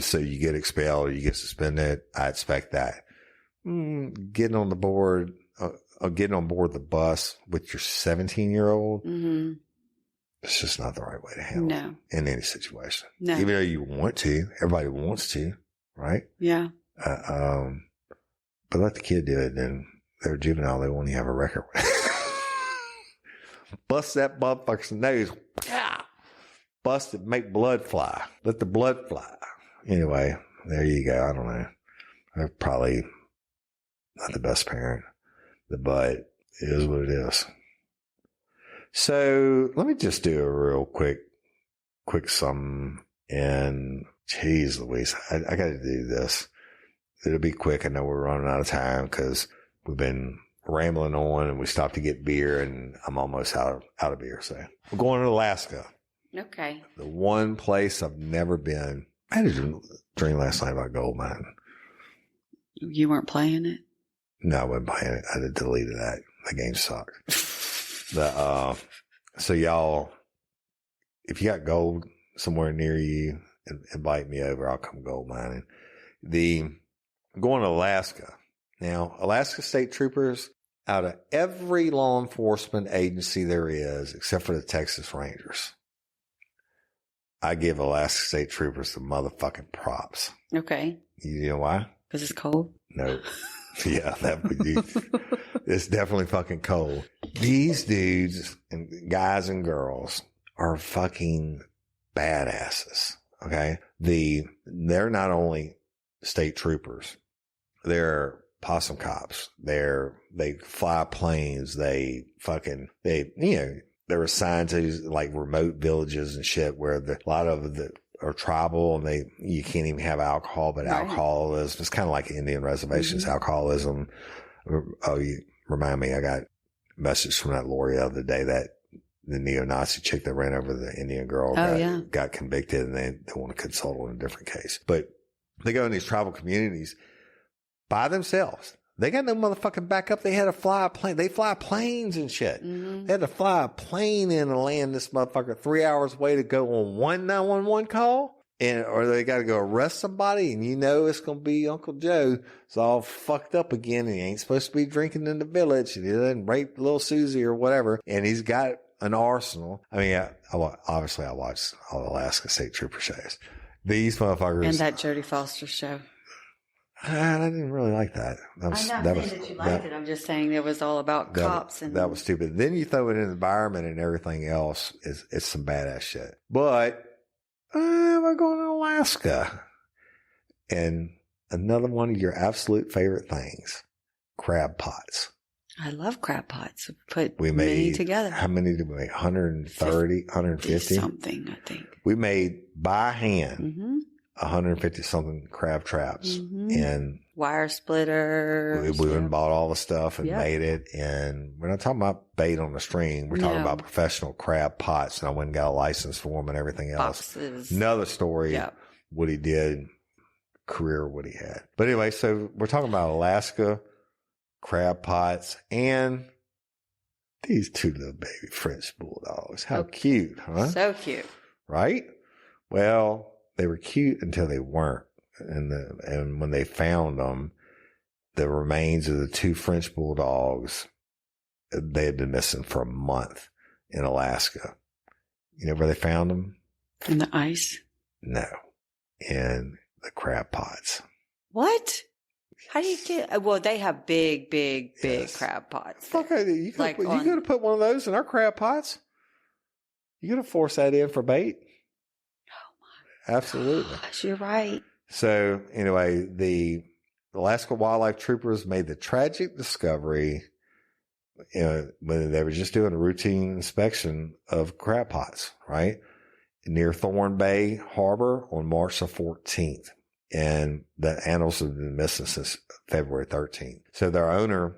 so you get expelled or you get suspended. I expect that. Getting on board the bus with your 17-year-old, it's just not the right way to handle it in any situation. No. Even though you want to, everybody wants to, right? Yeah. But let the kid do it, then they're juvenile. They won't even have a record. Bust that motherfucker's nose. Bust it, make blood fly. Let the blood fly. Anyway, there you go. I don't know. I'm probably not the best parent, but it is what it is. So let me just do a real quick sum. And geez Louise, I got to do this. It'll be quick. I know we're running out of time because we've been rambling on and we stopped to get beer and I'm almost out of beer. So we're going to Alaska. Okay. The one place I've never been. I had a dream last night about gold mining. You weren't playing it? No, I wasn't playing it. I deleted that. That game sucked. So y'all, if you got gold somewhere near you, invite me over. I'll come gold mining. Going to Alaska. Now, Alaska State Troopers, out of every law enforcement agency there is, except for the Texas Rangers, I give Alaska State Troopers the motherfucking props. Okay. You know why? Because it's cold? No. Yeah, it's definitely fucking cold. These dudes and guys and girls are fucking badasses. Okay. They're not only state troopers, they're possum cops. They fly planes. They're assigned to like remote villages and shit where a lot of the are tribal and you can't even have alcohol, but alcoholism, it's kind of like Indian reservations, alcoholism. Oh, you remind me, I got a message from that lawyer the other day that the neo-Nazi chick that ran over the Indian girl got convicted and they want to consult on a different case. But they go in these tribal communities by themselves. They got no motherfucking backup. They had to fly a plane. They fly planes and shit. They had to fly a plane in and land this motherfucker 3 hours away to go on one 911 call. Or they got to go arrest somebody and it's going to be Uncle Joe. It's all fucked up again and he ain't supposed to be drinking in the village and he didn't rape little Susie or whatever. And he's got an arsenal. I mean, obviously I watched all the Alaska State Trooper shows. These motherfuckers. And that Jodie Foster show. I didn't really like that. I'm not saying that you liked it. I'm just saying it was all about cops. That was stupid. Then you throw it in the environment and everything else. It's some badass shit. But we're going to Alaska. And another one of your absolute favorite things, crab pots. I love crab pots. We made many together. How many did we make? 130, 150? Something, I think. We made by hand 150 something crab traps and wire splitters. We went and bought all the stuff and made it. And we're not talking about bait on the string. We're talking about professional crab pots. And I went and got a license for them and everything else. Boxes. Another story, what he did, career, what he had. But anyway, so we're talking about Alaska crab pots and these two little baby French bulldogs. How cute, huh? So cute. Right? Well, they were cute until they weren't. And when they found them, the remains of the two French bulldogs, they had been missing for a month in Alaska. You know where they found them? In the ice? No. In the crab pots. What? How do you get? Well, they have big crab pots. Fuck, you could have put one of those in our crab pots. You could have forced that in for bait. Absolutely. Gosh, you're right. So anyway, the Alaska Wildlife Troopers made the tragic discovery when they were just doing a routine inspection of crab pots, right? Near Thorn Bay Harbor on March the 14th. And the animals have been missing since February 13th. So their owner,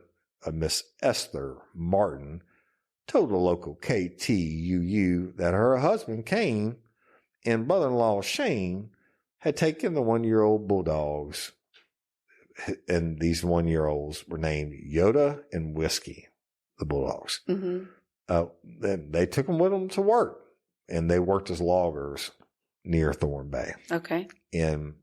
Miss Esther Martin, told the local KTUU that her husband, Kane, and brother-in-law, Shane, had taken the 1-year-old Bulldogs, and these 1-year-olds were named Yoda and Whiskey, the Bulldogs. They took them with them to work, and they worked as loggers near Thorn Bay. Okay. And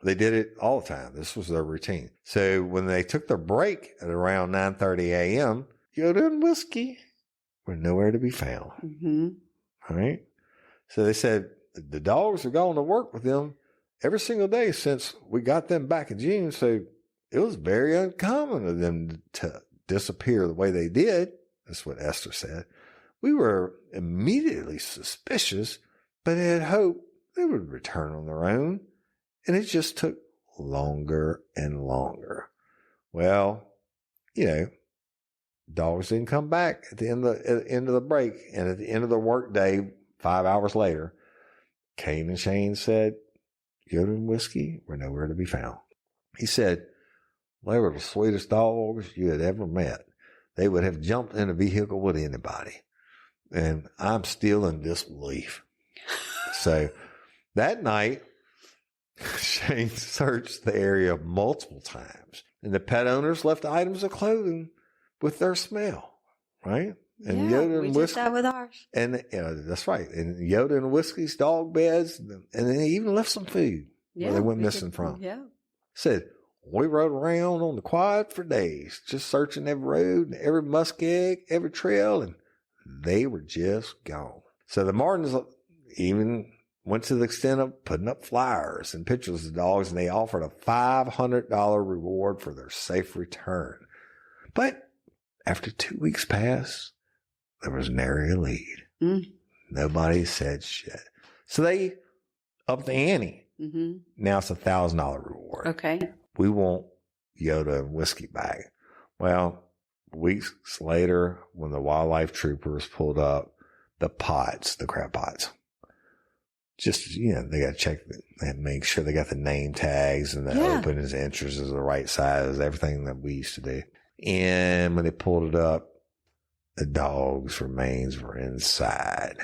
they did it all the time. This was their routine. So when they took their break at around 9:30 a.m., Yoda and Whiskey were nowhere to be found. All right. So they said the dogs are going to work with them every single day since we got them back in June. So it was very uncommon of them to disappear the way they did. That's what Esther said. We were immediately suspicious, but had hoped they would return on their own. And it just took longer and longer. Well, dogs didn't come back at the end of the break. And at the end of the workday, 5 hours later, Kane and Shane said, Yoda and Whiskey were nowhere to be found. He said, they were the sweetest dogs you had ever met. They would have jumped in a vehicle with anybody. And I'm still in disbelief. So that night, Shane searched the area multiple times, and the pet owners left items of clothing with their smell, right? And Yoda and Whiskey, did that with ours. And that's right. And Yoda and Whiskey's dog beds, and they even left some food where they went missing from. Yeah. Said, we rode around on the quad for days, just searching every road, every muskeg, every trail, and they were just gone. So the Martins even went to the extent of putting up flyers and pictures of the dogs, and they offered a $500 reward for their safe return. But after 2 weeks passed, there was nary a lead. Nobody said shit. So they upped the ante. Now it's a $1,000 reward. Okay. We want Yoda and Whiskey back. Well, weeks later, when the wildlife troopers pulled up the crab pots, just, they got to check and make sure they got the name tags and the open as inches is the right size, everything that we used to do. And when they pulled it up, the dog's remains were inside.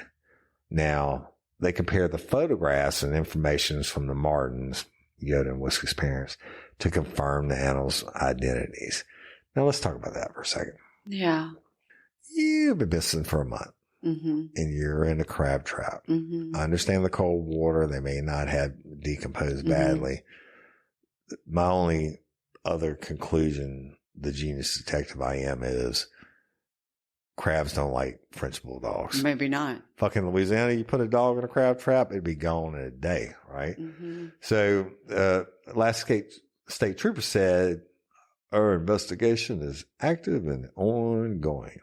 Now, they compared the photographs and information from the Martins, Yoda and Whiskey's parents, to confirm the animals' identities. Now, let's talk about that for a second. Yeah. You've been missing for a month. And you're in a crab trap. I understand the cold water. They may not have decomposed badly. My only other conclusion, the genius detective I am, is crabs don't like French bulldogs. Maybe not. Fucking Louisiana, you put a dog in a crab trap, it'd be gone in a day, right? So, Alaska State Trooper said, our investigation is active and ongoing.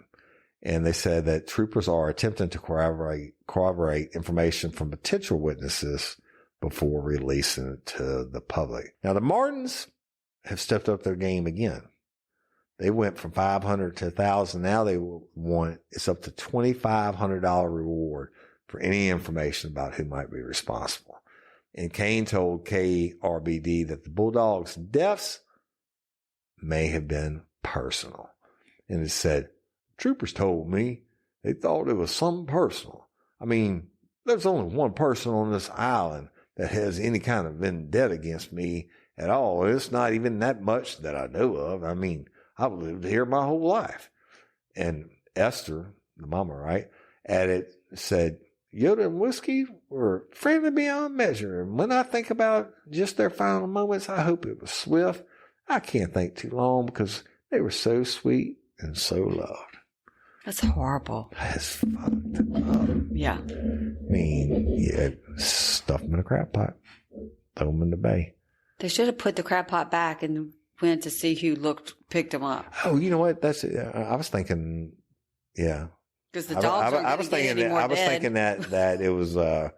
And they said that troopers are attempting to corroborate information from potential witnesses before releasing it to the public. Now, the Martins have stepped up their game again. They went from $500 to $1,000. Now it's up to $2,500 reward for any information about who might be responsible. And Kane told KRBD that the Bulldogs' deaths may have been personal. And it said, troopers told me they thought it was something personal. I mean, there's only one person on this island that has any kind of vendetta against me at all. It's not even that much that I know of. I mean, I've lived here my whole life. And Esther, the mama, right, said, Yoda and Whiskey were friendly beyond measure. And when I think about just their final moments, I hope it was swift. I can't think too long because they were so sweet and so loved. That's horrible. That's fucked up. Yeah. I mean, stuff them in a crab pot. Throw them in the bay. They should have put the crab pot back and went to see who picked them up. Oh, you know what? I was thinking, yeah. Because the dogs I was thinking that it was the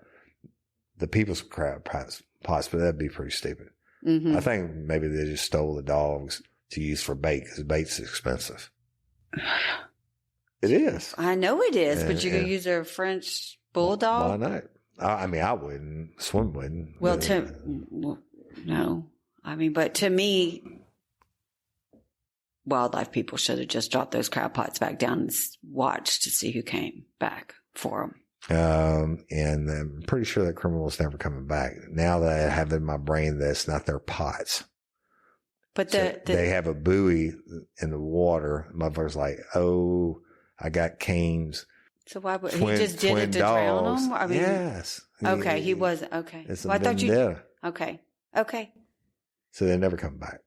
people's crab pots, but that'd be pretty stupid. I think maybe they just stole the dogs to use for bait because bait's expensive. It is. I know it is, but you're going to use a French Bulldog? Why not? I mean, I wouldn't. Swim wouldn't. Well, no. I mean, but to me, wildlife people should have just dropped those crab pots back down and watched to see who came back for them. And I'm pretty sure that criminal's never coming back. Now that I have in my brain that it's not their pots. But they have a buoy in the water. Motherfucker's like, oh, I got canes. So why would he just did it to drown them? I mean, yes. Okay, he was okay. It's well, a vendetta. Okay. So they never come back.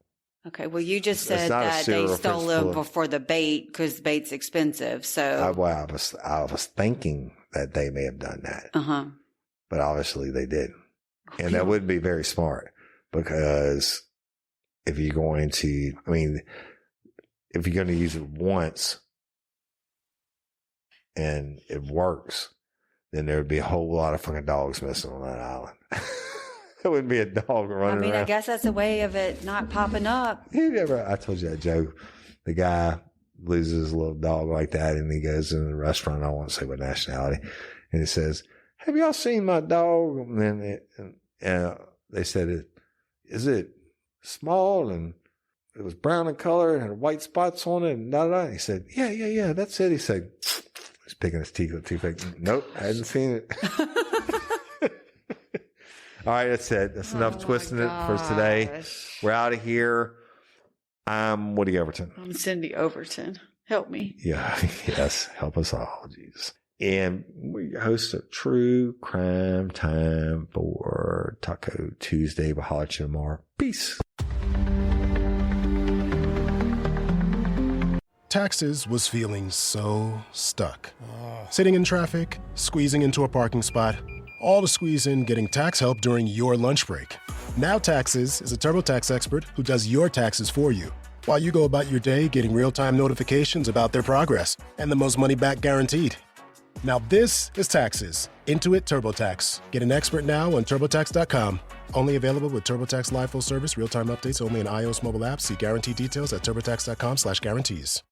Okay. Well, you just said that they stole them for the bait because bait's expensive. So I was thinking that they may have done that. But obviously they didn't, and that wouldn't be very smart because if you're going to use it once and it works, then there would be a whole lot of fucking dogs missing on that island. There wouldn't be a dog running around. I guess that's a way of it not popping up. I told you that joke. The guy loses a little dog like that and he goes in the restaurant. I won't say what nationality. And he says, have y'all seen my dog? And then they said, is it small and it was brown in color and had white spots on it and da. He said, yeah, that's it. He said, he's picking his teeth with toothpick. Nope, I hadn't seen it. All right, that's it. That's enough twisting it for today. We're out of here. I'm Woody Overton. I'm Cyndi Overton. Help me. Yeah, yes, help us all, Jesus. And we host a true crime time for Taco Tuesday. We'll holler at you tomorrow. Peace. Taxes was feeling so stuck. Sitting in traffic, squeezing into a parking spot, all to squeeze in getting tax help during your lunch break. Now Taxes is a TurboTax expert who does your taxes for you, while you go about your day getting real-time notifications about their progress and the most money back guaranteed. Now this is Taxes. Intuit TurboTax. Get an expert now on TurboTax.com. Only available with TurboTax Live Full Service, real-time updates only in iOS mobile apps. See guarantee details at TurboTax.com/guarantees.